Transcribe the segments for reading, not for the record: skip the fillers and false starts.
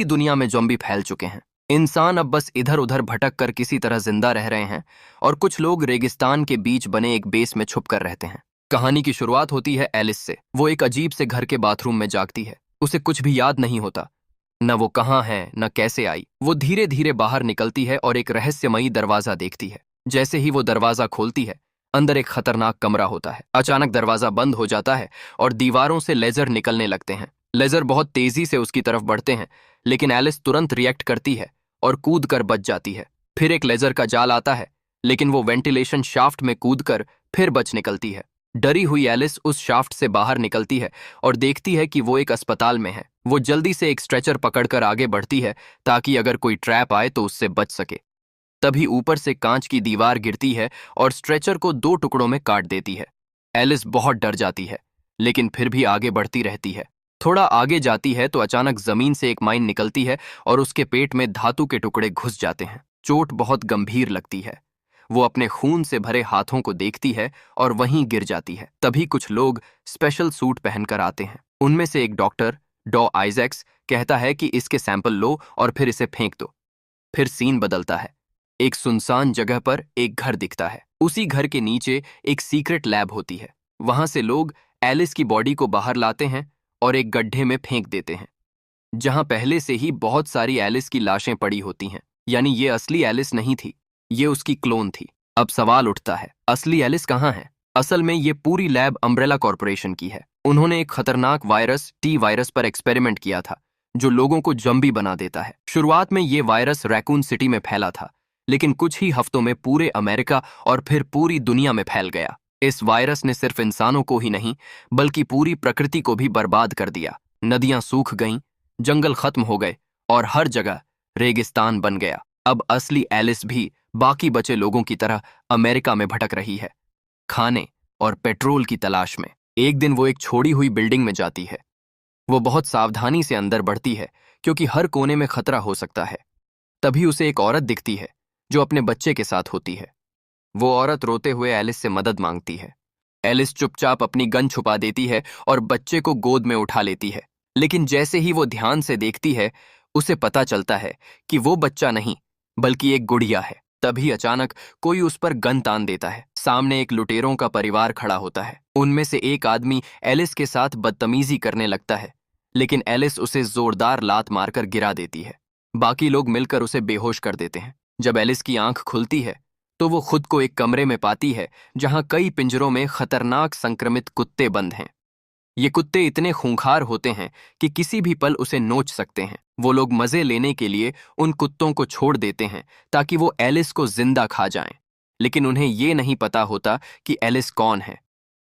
दुनिया में ज़ॉम्बी फैल चुके हैं। इंसान अब बस इधर उधर भटक कर किसी तरह जिंदा रह रहे हैं और कुछ लोग रेगिस्तान के बीच बने एक बेस में छुप कर रहते हैं। कहानी की शुरुआत होती है एलिस से। वो एक अजीब से घर के बाथरूम में जागती है। उसे कुछ भी याद नहीं होता, न वो कहाँ है न कैसे आई। वो धीरे धीरे बाहर निकलती है और एक रहस्यमयी दरवाजा देखती है। जैसे ही वो दरवाजा खोलती है, अंदर एक खतरनाक कमरा होता है। अचानक दरवाजा बंद हो जाता है और दीवारों से लेजर निकलने लगते हैं। लेजर बहुत तेजी से उसकी तरफ बढ़ते हैं, लेकिन एलिस तुरंत रिएक्ट करती है और कूद कर बच जाती है। फिर एक लेजर का जाल आता है, लेकिन वो वेंटिलेशन शाफ्ट में कूद कर फिर बच निकलती है। डरी हुई एलिस उस शाफ्ट से बाहर निकलती है और देखती है कि वो एक अस्पताल में है। वो जल्दी से एक स्ट्रेचर पकड़कर आगे बढ़ती है ताकि अगर कोई ट्रैप आए तो उससे बच सके। तभी ऊपर से कांच की दीवार गिरती है और स्ट्रेचर को दो टुकड़ों में काट देती है। एलिस बहुत डर जाती है, लेकिन फिर भी आगे बढ़ती रहती है। थोड़ा आगे जाती है तो अचानक जमीन से एक माइन निकलती है और उसके पेट में धातु के टुकड़े घुस जाते हैं। चोट बहुत गंभीर लगती है। वो अपने खून से भरे हाथों को देखती है और वहीं गिर जाती है। तभी कुछ लोग स्पेशल सूट पहनकर आते हैं। उनमें से एक डॉक्टर, डॉ आइजैक्स, कहता है कि इसके सैंपल लो और फिर इसे फेंक दो। फिर सीन बदलता है। एक सुनसान जगह पर एक घर दिखता है। उसी घर के नीचे एक सीक्रेट लैब होती है। वहां से लोग एलिस की बॉडी को बाहर लाते हैं और एक गड्ढे में फेंक देते हैं, जहां पहले से ही बहुत सारी एलिस की लाशें पड़ी होती हैं। यानी ये असली एलिस नहीं थी, ये उसकी क्लोन थी। अब सवाल उठता है, असली एलिस कहाँ है? असल में ये पूरी लैब अम्ब्रेला कॉर्पोरेशन की है। उन्होंने एक खतरनाक वायरस टी वायरस पर एक्सपेरिमेंट किया था, जो लोगों को जंबी बना देता है। शुरुआत में ये वायरस रैकून सिटी में फैला था, लेकिन कुछ ही हफ्तों में पूरे अमेरिका और फिर पूरी दुनिया में फैल गया। इस वायरस ने सिर्फ इंसानों को ही नहीं, बल्कि पूरी प्रकृति को भी बर्बाद कर दिया। नदियां सूख गईं, जंगल खत्म हो गए और हर जगह रेगिस्तान बन गया। अब असली एलिस भी बाकी बचे लोगों की तरह अमेरिका में भटक रही है, खाने और पेट्रोल की तलाश में। एक दिन वो एक छोड़ी हुई बिल्डिंग में जाती है। वो बहुत सावधानी से अंदर बढ़ती है, क्योंकि हर कोने में खतरा हो सकता है। तभी उसे एक औरत दिखती है जो अपने बच्चे के साथ होती है। वो औरत रोते हुए एलिस से मदद मांगती है। एलिस चुपचाप अपनी गन छुपा देती है और बच्चे को गोद में उठा लेती है। लेकिन जैसे ही वो ध्यान से देखती है, उसे पता चलता है कि वो बच्चा नहीं, बल्कि एक गुड़िया है। तभी अचानक कोई उस पर गन तान देता है। सामने एक लुटेरों का परिवार खड़ा होता है। उनमें से एक आदमी एलिस के साथ बदतमीजी करने लगता है, लेकिन एलिस उसे जोरदार लात मारकर गिरा देती है। बाकी लोग मिलकर उसे बेहोश कर देते हैं। जब एलिस की आंख खुलती है, तो वो खुद को एक कमरे में पाती है जहां कई पिंजरों में खतरनाक संक्रमित कुत्ते बंद हैं। ये कुत्ते इतने खूंखार होते हैं कि किसी भी पल उसे नोच सकते हैं। वो लोग मजे लेने के लिए उन कुत्तों को छोड़ देते हैं ताकि वो एलिस को जिंदा खा जाएं। लेकिन उन्हें ये नहीं पता होता कि एलिस कौन है।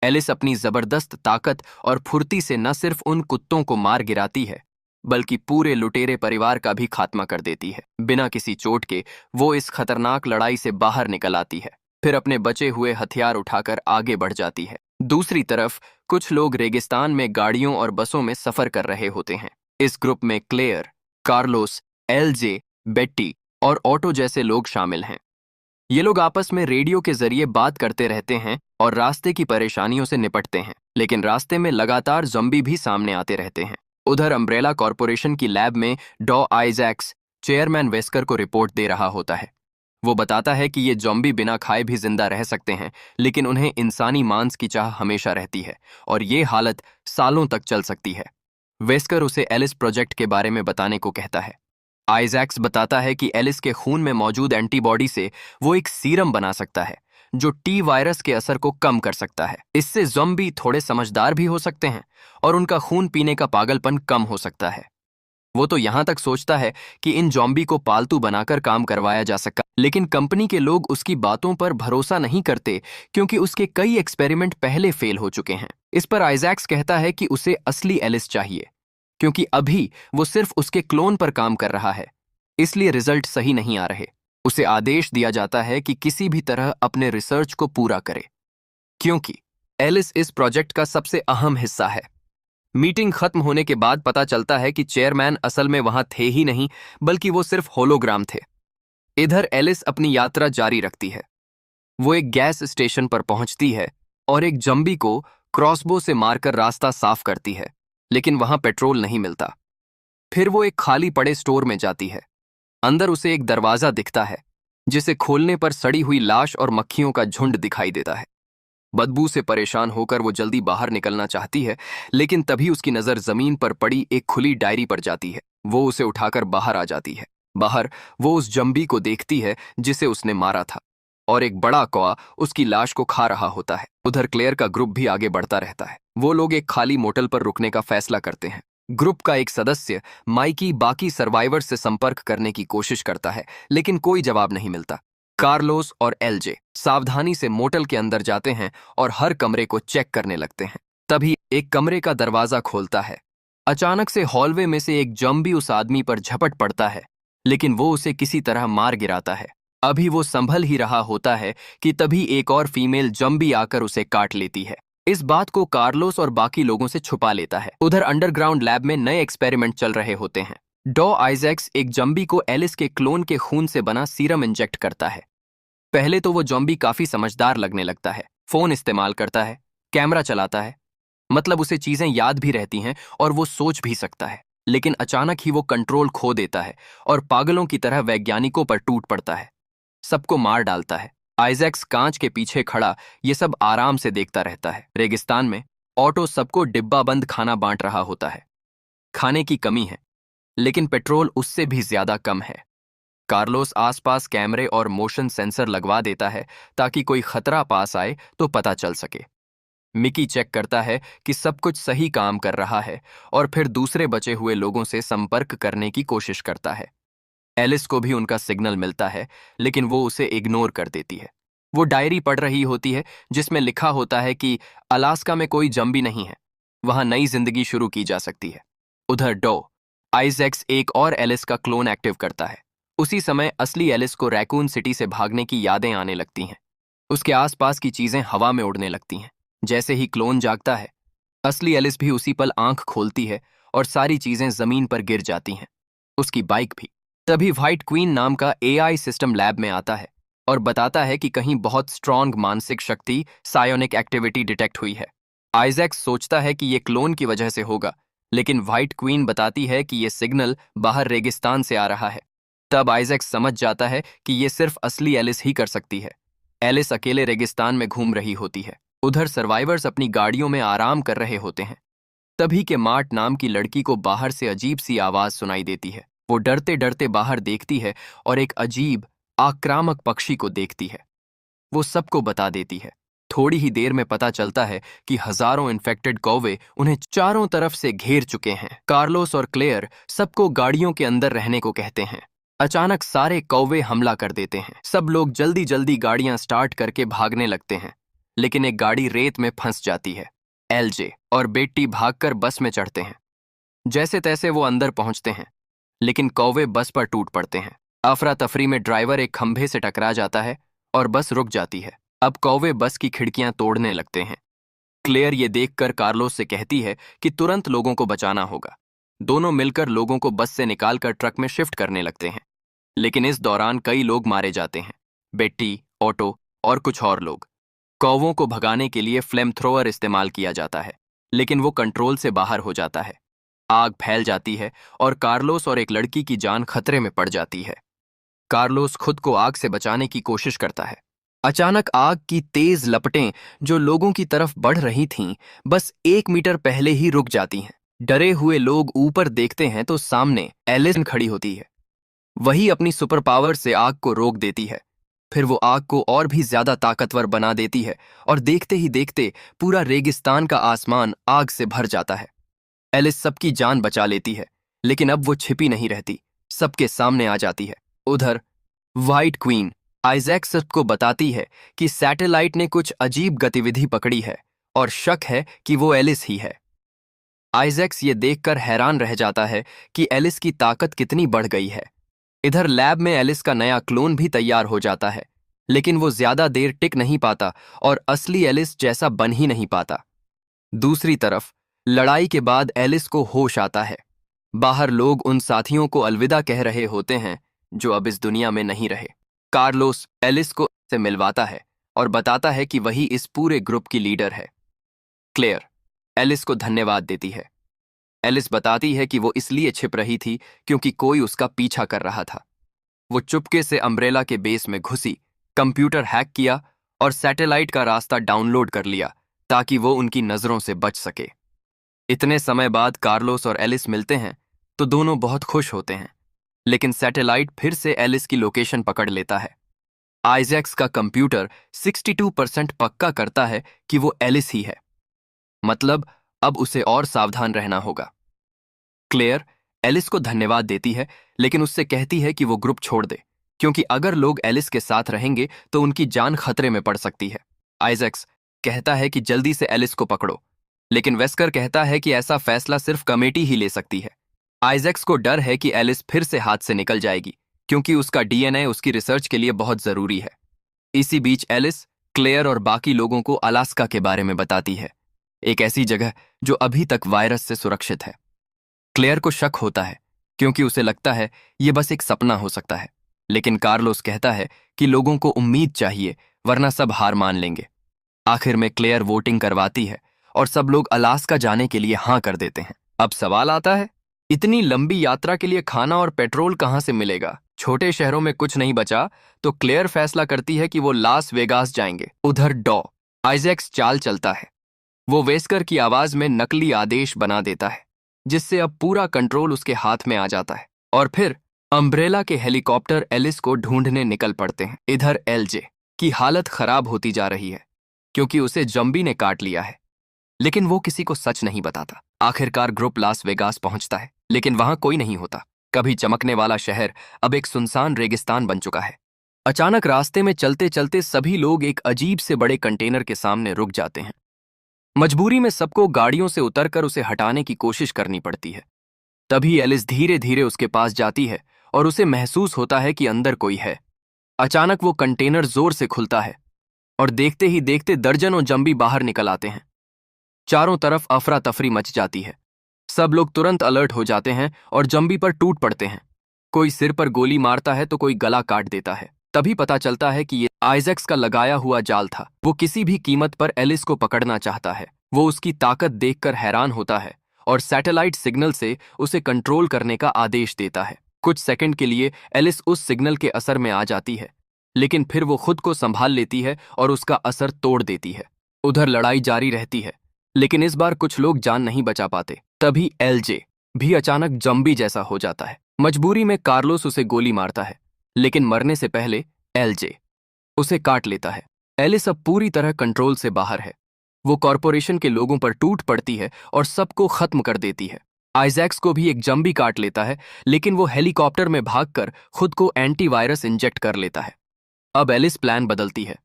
एलिस अपनी जबरदस्त ताकत और फुर्ती से न सिर्फ उन कुत्तों को मार गिराती है, बल्कि पूरे लुटेरे परिवार का भी खात्मा कर देती है। बिना किसी चोट के वो इस खतरनाक लड़ाई से बाहर निकल आती है, फिर अपने बचे हुए हथियार उठाकर आगे बढ़ जाती है। दूसरी तरफ कुछ लोग रेगिस्तान में गाड़ियों और बसों में सफर कर रहे होते हैं। इस ग्रुप में क्लेयर, कार्लोस, एलजे, बेट्टी और ऑटो जैसे लोग शामिल हैं। ये लोग आपस में रेडियो के जरिए बात करते रहते हैं और रास्ते की परेशानियों से निपटते हैं। लेकिन रास्ते में लगातार ज़ॉम्बी भी सामने आते रहते हैं। उधर अम्ब्रेला कॉर्पोरेशन की लैब में डॉ आइजैक्स चेयरमैन वेस्कर को रिपोर्ट दे रहा होता है। वो बताता है कि ये ज़ॉम्बी बिना खाए भी जिंदा रह सकते हैं, लेकिन उन्हें इंसानी मांस की चाह हमेशा रहती है और ये हालत सालों तक चल सकती है। वेस्कर उसे एलिस प्रोजेक्ट के बारे में बताने को कहता है। आइजैक्स बताता है कि एलिस के खून में मौजूद एंटीबॉडी से वो एक सीरम बना सकता है, जो टी वायरस के असर को कम कर सकता है। इससे ज़ॉम्बी थोड़े समझदार भी हो सकते हैं और उनका खून पीने का पागलपन कम हो सकता है। वो तो यहां तक सोचता है कि इन ज़ॉम्बी को पालतू बनाकर काम करवाया जा सकता, लेकिन कंपनी के लोग उसकी बातों पर भरोसा नहीं करते, क्योंकि उसके कई एक्सपेरिमेंट पहले फेल हो चुके हैं। इस पर आइजैक्स कहता है कि उसे असली एलिस चाहिए, क्योंकि अभी वो सिर्फ उसके क्लोन पर काम कर रहा है, इसलिए रिजल्ट सही नहीं आ रहे। उसे आदेश दिया जाता है कि किसी भी तरह अपने रिसर्च को पूरा करे, क्योंकि एलिस इस प्रोजेक्ट का सबसे अहम हिस्सा है। मीटिंग खत्म होने के बाद पता चलता है कि चेयरमैन असल में वहां थे ही नहीं, बल्कि वो सिर्फ होलोग्राम थे। इधर एलिस अपनी यात्रा जारी रखती है। वो एक गैस स्टेशन पर पहुंचती है और एक जंबी को क्रॉसबो से मारकर रास्ता साफ करती है, लेकिन वहां पेट्रोल नहीं मिलता। फिर वो एक खाली पड़े स्टोर में जाती है। अंदर उसे एक दरवाजा दिखता है, जिसे खोलने पर सड़ी हुई लाश और मक्खियों का झुंड दिखाई देता है। बदबू से परेशान होकर वो जल्दी बाहर निकलना चाहती है, लेकिन तभी उसकी नजर जमीन पर पड़ी एक खुली डायरी पर जाती है। वो उसे उठाकर बाहर आ जाती है। बाहर वो उस जंबी को देखती है जिसे उसने मारा था, और एक बड़ा कौआ उसकी लाश को खा रहा होता है। उधर क्लेयर का ग्रुप भी आगे बढ़ता रहता है। वो लोग एक खाली मोटल पर रुकने का फैसला करते हैं। ग्रुप का एक सदस्य माइकी बाकी सर्वाइवर से संपर्क करने की कोशिश करता है, लेकिन कोई जवाब नहीं मिलता। कार्लोस और एलजे सावधानी से मोटल के अंदर जाते हैं और हर कमरे को चेक करने लगते हैं। तभी एक कमरे का दरवाजा खोलता है। अचानक से हॉलवे में से एक जंबी उस आदमी पर झपट पड़ता है, लेकिन वो उसे किसी तरह मार गिराता है। अभी वो संभल ही रहा होता है कि तभी एक और फीमेल जंबी आकर उसे काट लेती है। इस बात को कार्लोस और बाकी लोगों से छुपा लेता है। उधर अंडरग्राउंड लैब में नए एक्सपेरिमेंट चल रहे होते हैं। डॉ आइजैक्स एक जंबी को एलिस के क्लोन के खून से बना सीरम इंजेक्ट करता है। पहले तो वो जॉम्बी काफी समझदार लगने लगता है। फोन इस्तेमाल करता है, कैमरा चलाता है, मतलब उसे चीजें याद भी रहती हैं और वो सोच भी सकता है। लेकिन अचानक ही वो कंट्रोल खो देता है और पागलों की तरह वैज्ञानिकों पर टूट पड़ता है। सबको मार डालता है। आइजैक्स कांच के पीछे खड़ा ये सब आराम से देखता रहता है। रेगिस्तान में ऑटो सबको डिब्बा बंद खाना बांट रहा होता है। खाने की कमी है, लेकिन पेट्रोल उससे भी ज्यादा कम है। कार्लोस आसपास कैमरे और मोशन सेंसर लगवा देता है ताकि कोई खतरा पास आए तो पता चल सके। मिकी चेक करता है कि सब कुछ सही काम कर रहा है और फिर दूसरे बचे हुए लोगों से संपर्क करने की कोशिश करता है। एलिस को भी उनका सिग्नल मिलता है, लेकिन वो उसे इग्नोर कर देती है। वो डायरी पढ़ रही होती है जिसमें लिखा होता है कि अलास्का में कोई जंबी नहीं है, वहां नई जिंदगी शुरू की जा सकती है। उधर डॉ आइजैक्स एक और एलिस का क्लोन एक्टिव करता है। उसी समय असली एलिस को रैकून सिटी से भागने की यादें आने लगती हैं। उसके आसपास की चीजें हवा में उड़ने लगती हैं। जैसे ही क्लोन जागता है, असली एलिस भी उसी पल आंख खोलती है और सारी चीजें जमीन पर गिर जाती हैं, उसकी बाइक भी। तभी व्हाइट क्वीन नाम का एआई सिस्टम लैब में आता है और बताता है कि कहीं बहुत स्ट्रॉन्ग मानसिक शक्ति सायोनिक एक्टिविटी डिटेक्ट हुई है। आइजैक्स सोचता है कि ये क्लोन की वजह से होगा, लेकिन व्हाइट क्वीन बताती है कि ये सिग्नल बाहर रेगिस्तान से आ रहा है। तब आइजैक्स समझ जाता है कि ये सिर्फ असली एलिस ही कर सकती है। एलिस अकेले रेगिस्तान में घूम रही होती है। उधर सर्वाइवर्स अपनी गाड़ियों में आराम कर रहे होते हैं। तभी के मार्ट नाम की लड़की को बाहर से अजीब सी आवाज सुनाई देती है। वो डरते डरते बाहर देखती है और एक अजीब आक्रामक पक्षी को देखती है। वो सबको बता देती है। थोड़ी ही देर में पता चलता है कि हजारों इन्फेक्टेड कौवे उन्हें चारों तरफ से घेर चुके हैं। कार्लोस और क्लेयर सबको गाड़ियों के अंदर रहने को कहते हैं। अचानक सारे कौवे हमला कर देते हैं। सब लोग जल्दी जल्दी गाड़ियां स्टार्ट करके भागने लगते हैं, लेकिन एक गाड़ी रेत में फंस जाती है। एलजे और बेट्टी भागकर बस में चढ़ते हैं। जैसे तैसे वो अंदर पहुंचते हैं, लेकिन कौवे बस पर टूट पड़ते हैं। अफरा तफरी में ड्राइवर एक खंभे से टकरा जाता है और बस रुक जाती है। अब कौवे बस की खिड़कियां तोड़ने लगते हैं। क्लेयर ये देखकर कार्लोस से कहती है कि तुरंत लोगों को बचाना होगा। दोनों मिलकर लोगों को बस से निकालकर ट्रक में शिफ्ट करने लगते हैं, लेकिन इस दौरान कई लोग मारे जाते हैं। बेट्टी, ऑटो और कुछ और लोग। कौवों को भगाने के लिए फ्लेम थ्रोअर इस्तेमाल किया जाता है, लेकिन वो कंट्रोल से बाहर हो जाता है। आग फैल जाती है और कार्लोस और एक लड़की की जान खतरे में पड़ जाती है। कार्लोस खुद को आग से बचाने की कोशिश करता है। अचानक आग की तेज लपटें जो लोगों की तरफ बढ़ रही थीं, बस 1 मीटर पहले ही रुक जाती हैं। डरे हुए लोग ऊपर देखते हैं तो सामने एलिस खड़ी होती है। वही अपनी सुपर पावर से आग को रोक देती है। फिर वो आग को और भी ज्यादा ताकतवर बना देती है और देखते ही देखते पूरा रेगिस्तान का आसमान आग से भर जाता है। एलिस सबकी जान बचा लेती है, लेकिन अब वो छिपी नहीं रहती, सबके सामने आ जाती है। उधर व्हाइट क्वीन आइजैक्स को बताती है कि सैटेलाइट ने कुछ अजीब गतिविधि पकड़ी है और शक है कि वो एलिस ही है। आइजैक्स ये देखकर हैरान रह जाता है कि एलिस की ताकत कितनी बढ़ गई है। इधर लैब में एलिस का नया क्लोन भी तैयार हो जाता है, लेकिन वो ज्यादा देर टिक नहीं पाता और असली एलिस जैसा बन ही नहीं पाता। दूसरी तरफ लड़ाई के बाद एलिस को होश आता है। बाहर लोग उन साथियों को अलविदा कह रहे होते हैं जो अब इस दुनिया में नहीं रहे। कार्लोस एलिस को से मिलवाता है और बताता है कि वही इस पूरे ग्रुप की लीडर है। क्लेयर एलिस को धन्यवाद देती है एलिस बताती है कि वो इसलिए छिप रही थी क्योंकि कोई उसका पीछा कर रहा था। वो चुपके से अम्ब्रेला के बेस में घुसी, कंप्यूटर हैक किया और सैटेलाइट का रास्ता डाउनलोड कर लिया ताकि वो उनकी नजरों से बच सके। इतने समय बाद कार्लोस और एलिस मिलते हैं तो दोनों बहुत खुश होते हैं, लेकिन सैटेलाइट फिर से एलिस की लोकेशन पकड़ लेता है। आइजैक्स का कंप्यूटर 62% पक्का करता है कि वो एलिस ही है। मतलब अब उसे और सावधान रहना होगा। क्लेयर एलिस को धन्यवाद देती है, लेकिन उससे कहती है कि वो ग्रुप छोड़ दे, क्योंकि अगर लोग एलिस के साथ रहेंगे तो उनकी जान खतरे में पड़ सकती है। आइजैक्स कहता है कि जल्दी से एलिस को पकड़ो, लेकिन वेस्कर कहता है कि ऐसा फैसला सिर्फ कमेटी ही ले सकती है। आइजैक्स को डर है कि एलिस फिर से हाथ से निकल जाएगी, क्योंकि उसका डीएनए उसकी रिसर्च के लिए बहुत जरूरी है। इसी बीच एलिस क्लेयर और बाकी लोगों को अलास्का के बारे में बताती है, एक ऐसी जगह जो अभी तक वायरस से सुरक्षित है। क्लेयर को शक होता है, क्योंकि उसे लगता है ये बस एक सपना हो सकता है, लेकिन कार्लोस कहता है कि लोगों को उम्मीद चाहिए, वरना सब हार मान लेंगे। आखिर में क्लेयर वोटिंग करवाती है और सब लोग अलास्का जाने के लिए हाँ कर देते हैं। अब सवाल आता है, इतनी लंबी यात्रा के लिए खाना और पेट्रोल कहाँ से मिलेगा? छोटे शहरों में कुछ नहीं बचा तो क्लेयर फैसला करती है कि वो लास वेगास जाएंगे। उधर डॉ आइजैक्स चाल चलता है। वो वेस्कर की आवाज में नकली आदेश बना देता है, जिससे अब पूरा कंट्रोल उसके हाथ में आ जाता है। और फिर अम्ब्रेला के हेलीकॉप्टर एलिस को ढूंढने निकल पड़ते हैं। इधर एलजे की हालत खराब होती जा रही है, क्योंकि उसे जंबी ने काट लिया है, लेकिन वो किसी को सच नहीं बताता। आखिरकार ग्रुप लास वेगास पहुंचता है, लेकिन वहां कोई नहीं होता। कभी चमकने वाला शहर अब एक सुनसान रेगिस्तान बन चुका है। अचानक रास्ते में चलते चलते सभी लोग एक अजीब से बड़े कंटेनर के सामने रुक जाते हैं। मजबूरी में सबको गाड़ियों से उतरकर उसे हटाने की कोशिश करनी पड़ती है। तभी एलिस धीरे धीरे उसके पास जाती है और उसे महसूस होता है कि अंदर कोई है। अचानक वो कंटेनर जोर से खुलता है और देखते ही देखते दर्जनों जंबी बाहर निकल आते हैं। चारों तरफ अफरा तफरी मच जाती है। सब लोग तुरंत अलर्ट हो जाते हैं और जंबी पर टूट पड़ते हैं। कोई सिर पर गोली मारता है तो कोई गला काट देता है। तभी पता चलता है कि ये आइजैक्स का लगाया हुआ जाल था। वो किसी भी कीमत पर एलिस को पकड़ना चाहता है। वो उसकी ताकत देखकर हैरान होता है और सैटेलाइट सिग्नल से उसे कंट्रोल करने का आदेश देता है। कुछ सेकंड के लिए एलिस उस सिग्नल के असर में आ जाती है, लेकिन फिर वो खुद को संभाल लेती है और उसका असर तोड़ देती है। उधर लड़ाई जारी रहती है, लेकिन इस बार कुछ लोग जान नहीं बचा पाते। तभी एलजे भी अचानक जंबी जैसा हो जाता है। मजबूरी में कार्लोस उसे गोली मारता है, लेकिन मरने से पहले एलजे उसे काट लेता है। एलिस अब पूरी तरह कंट्रोल से बाहर है। वो कॉरपोरेशन के लोगों पर टूट पड़ती है और सबको खत्म कर देती है। आइजैक्स को भी एक जंबी काट लेता है, लेकिन वो हेलीकॉप्टर में भागकर खुद को एंटीवायरस इंजेक्ट कर लेता है। अब एलिस प्लान बदलती है।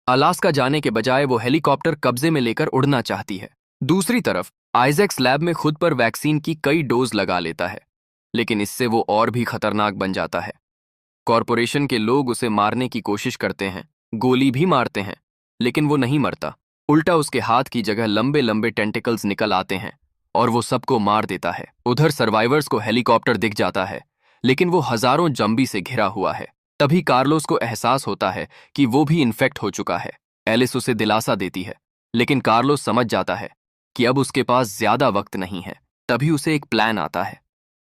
अलास्का जाने के बजाय वो हेलीकॉप्टर कब्जे में लेकर उड़ना चाहती है। दूसरी तरफ आइजैक्स लैब में खुद पर वैक्सीन की कई डोज लगा लेता है, लेकिन इससे वो और भी खतरनाक बन जाता है। कॉरपोरेशन के लोग उसे मारने की कोशिश करते हैं, गोली भी मारते हैं, लेकिन वो नहीं मरता। उल्टा उसके हाथ की जगह लंबे लंबे टेंटिकल्स निकल आते हैं और वो सबको मार देता है। उधर सर्वाइवर्स को हेलीकॉप्टर दिख जाता है, लेकिन वो हजारों जंबी से घिरा हुआ है। तभी कार्लोस को एहसास होता है कि वो भी इन्फेक्ट हो चुका है। एलिस उसे दिलासा देती है, लेकिन कार्लोस समझ जाता है कि अब उसके पास ज्यादा वक्त नहीं है। तभी उसे एक प्लान आता है।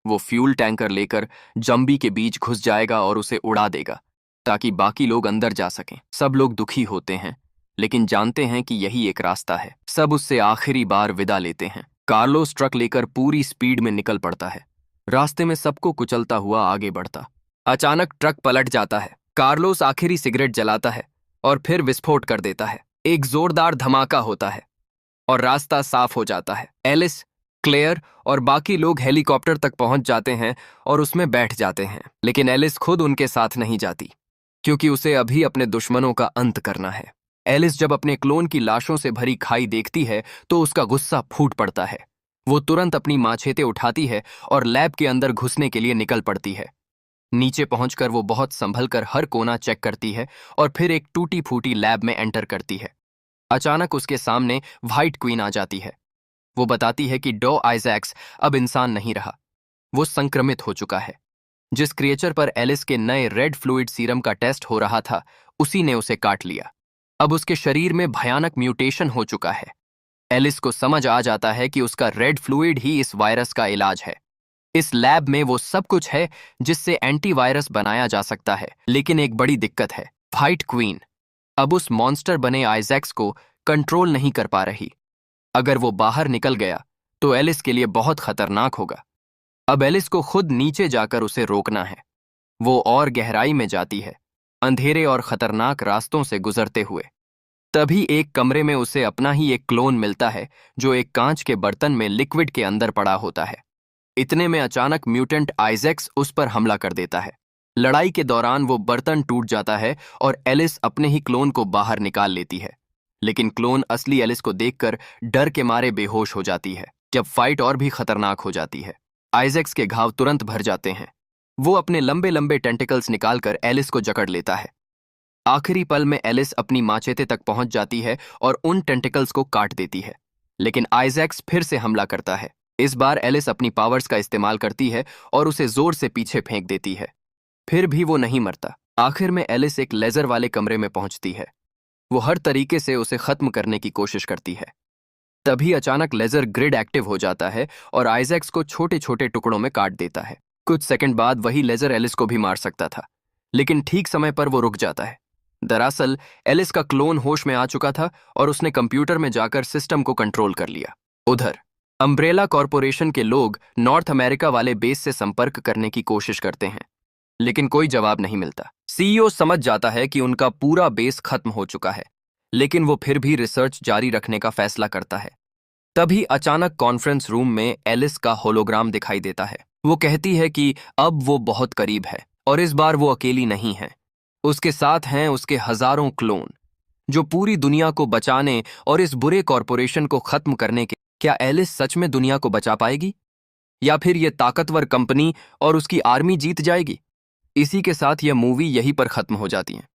वो फ्यूल टैंकर लेकर जंबी के बीच घुस जाएगा और उसे उड़ा देगा, ताकि बाकी लोग अंदर जा सकें। सब लोग दुखी होते हैं, लेकिन जानते हैं कि यही एक रास्ता है। सब उससे आखिरी बार विदा लेते हैं। कार्लोस ट्रक लेकर पूरी स्पीड में निकल पड़ता है, रास्ते में सबको कुचलता हुआ आगे बढ़ता। अचानक ट्रक पलट जाता है। कार्लोस आखिरी सिगरेट जलाता है और फिर विस्फोट कर देता है। एक जोरदार धमाका होता है और रास्ता साफ हो जाता है। एलिस, क्लेयर और बाकी लोग हेलीकॉप्टर तक पहुंच जाते हैं और उसमें बैठ जाते हैं, लेकिन एलिस खुद उनके साथ नहीं जाती, क्योंकि उसे अभी अपने दुश्मनों का अंत करना है। एलिस जब अपने क्लोन की लाशों से भरी खाई देखती है तो उसका गुस्सा फूट पड़ता है। वो तुरंत अपनी माछेते उठाती है और लैब के अंदर घुसने के लिए निकल पड़ती है। नीचे पहुंचकर वो बहुत संभल कर हर कोना चेक करती है और फिर एक टूटी फूटी लैब में एंटर करती है। अचानक उसके सामने व्हाइट क्वीन आ जाती है। वो बताती है कि डॉ आइजैक्स अब इंसान नहीं रहा, वो संक्रमित हो चुका है। जिस क्रिएचर पर एलिस के नए रेड फ्लूइड सीरम का टेस्ट हो रहा था, उसी ने उसे काट लिया। अब उसके शरीर में भयानक म्यूटेशन हो चुका है। एलिस को समझ आ जाता है कि उसका रेड फ्लूइड ही इस वायरस का इलाज है। इस लैब में वो सब कुछ है जिससे एंटीवायरस बनाया जा सकता है, लेकिन एक बड़ी दिक्कत है। व्हाइट क्वीन अब उस मॉन्स्टर बने आइजैक्स को कंट्रोल नहीं कर पा रही। अगर वो बाहर निकल गया तो एलिस के लिए बहुत खतरनाक होगा। अब एलिस को खुद नीचे जाकर उसे रोकना है। वो और गहराई में जाती है, अंधेरे और खतरनाक रास्तों से गुजरते हुए। तभी एक कमरे में उसे अपना ही एक क्लोन मिलता है, जो एक कांच के बर्तन में लिक्विड के अंदर पड़ा होता है। इतने में अचानक म्यूटेंट आइजैक्स उस पर हमला कर देता है। लड़ाई के दौरान वो बर्तन टूट जाता है और एलिस अपने ही क्लोन को बाहर निकाल लेती है। लेकिन क्लोन असली एलिस को देखकर डर के मारे बेहोश हो जाती है। जब फाइट और भी खतरनाक हो जाती है, आइजैक्स के घाव तुरंत भर जाते हैं। वो अपने लंबे लंबे टेंटिकल्स निकालकर एलिस को जकड़ लेता है। आखिरी पल में एलिस अपनी माचेते तक पहुंच जाती है और उन टेंटिकल्स को काट देती है। लेकिन आइजैक्स फिर से हमला करता है। इस बार एलिस अपनी पावर्स का इस्तेमाल करती है और उसे जोर से पीछे फेंक देती है। फिर भी वो नहीं मरता। आखिर में एलिस एक लेजर वाले कमरे में पहुंचती है। वो हर तरीके से उसे खत्म करने की कोशिश करती है। तभी अचानक लेजर ग्रिड एक्टिव हो जाता है और आइजैक्स को छोटे छोटे टुकड़ों में काट देता है। कुछ सेकंड बाद वही लेजर एलिस को भी मार सकता था, लेकिन ठीक समय पर वो रुक जाता है। दरअसल एलिस का क्लोन होश में आ चुका था और उसने कंप्यूटर में जाकर सिस्टम को कंट्रोल कर लिया। उधर अम्ब्रेला कॉरपोरेशन के लोग नॉर्थ अमेरिका वाले बेस से संपर्क करने की कोशिश करते हैं, लेकिन कोई जवाब नहीं मिलता। सीईओ समझ जाता है कि उनका पूरा बेस खत्म हो चुका है, लेकिन वो फिर भी रिसर्च जारी रखने का फैसला करता है। तभी अचानक कॉन्फ्रेंस रूम में एलिस का होलोग्राम दिखाई देता है। वो कहती है कि अब वो बहुत करीब है और इस बार वो अकेली नहीं है। उसके साथ हैं उसके हजारों क्लोन, जो पूरी दुनिया को बचाने और इस बुरे कॉरपोरेशन को खत्म करने के। क्या एलिस सच में दुनिया को बचा पाएगी, या फिर ये ताकतवर कंपनी और उसकी आर्मी जीत जाएगी? इसी के साथ यह मूवी यहीं पर खत्म हो जाती है।